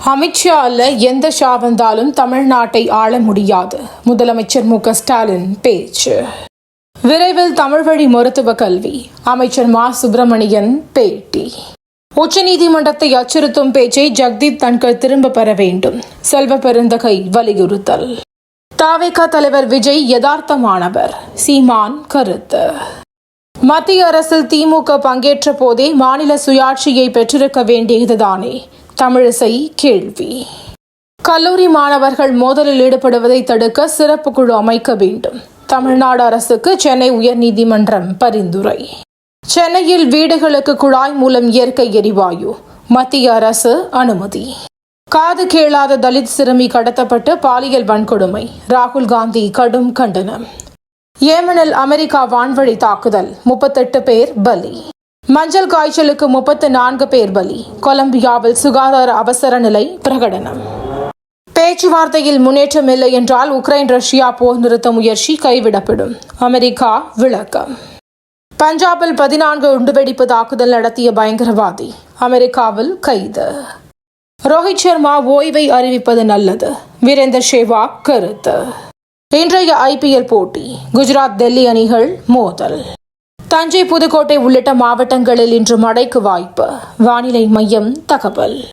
அமித்ஷா அல்ல எந்த ஷா வந்தாலும் தமிழ்நாட்டை ஆள முடியாது. முதலமைச்சர் மு.க.ஸ்டாலின் பேச்சு. விரைவில் தமிழ் வழி மருத்துவ கல்வி. அமைச்சர் மா. சுப்பிரமணியன் பேட்டி. உச்சநீதிமன்றத்தை அச்சுறுத்தும் பேச்சை ஜெகதீப் தன்கர் திரும்ப பெற வேண்டும். செல்வ பெருந்தகை வலியுறுத்தல். தவிக தலைவர் விஜய் யதார்த்தமானவர். சீமான் கருத்து. மத்திய அரசில் திமுக பங்கேற்ற போதே மாநில சுயாட்சியை பெற்றிருக்க வேண்டியதுதானே? தமிழிசை கேள்வி. கல்லூரி மாணவர்கள் மோதலில் ஈடுபடுவதை தடுக்க சிறப்பு குழு அமைக்க வேண்டும். தமிழ்நாடு அரசுக்கு சென்னை உயர்நீதிமன்றம் பரிந்துரை. சென்னையில் வீடுகளுக்கு குழாய் மூலம் இயற்கை எரிவாயு. மத்திய அரசு அனுமதி. காது கேளாத தலித் சிறுமி கடத்தப்பட்டு பாலியல் வன்கொடுமை. ராகுல் காந்தி கடும் கண்டனம். ஏமனில் அமெரிக்கா வான்வழி தாக்குதல். 38 பேர் பலி. மஞ்சள் காய்ச்சலுக்கு 34 பேர் பலி. கொலம்பியாவில் சுகாதார அவசர நிலை பிரகடனம். பேச்சுவார்த்தையில் முன்னேற்றம் இல்லை என்றால் உக்ரைன் ரஷ்யா போர் நிறுத்த முயற்சி கைவிடப்படும். அமெரிக்கா விளக்கம். பஞ்சாபில் 14 குண்டுவெடிப்பு தாக்குதல் நடத்திய பயங்கரவாதி அமெரிக்காவில் கைது. ரோஹித் சர்மா ஓய்வை அறிவிப்பது நல்லது. வீரேந்தர் சேவாக் கருத்து. இன்றைய IPL போட்டி. குஜராத் டெல்லி அணிகள் மோதல். தஞ்சை புதுக்கோட்டை உள்ளிட்ட மாவட்டங்களில் இன்று மழைக்கு வாய்ப்பு. வானிலை மையம் தகவல்.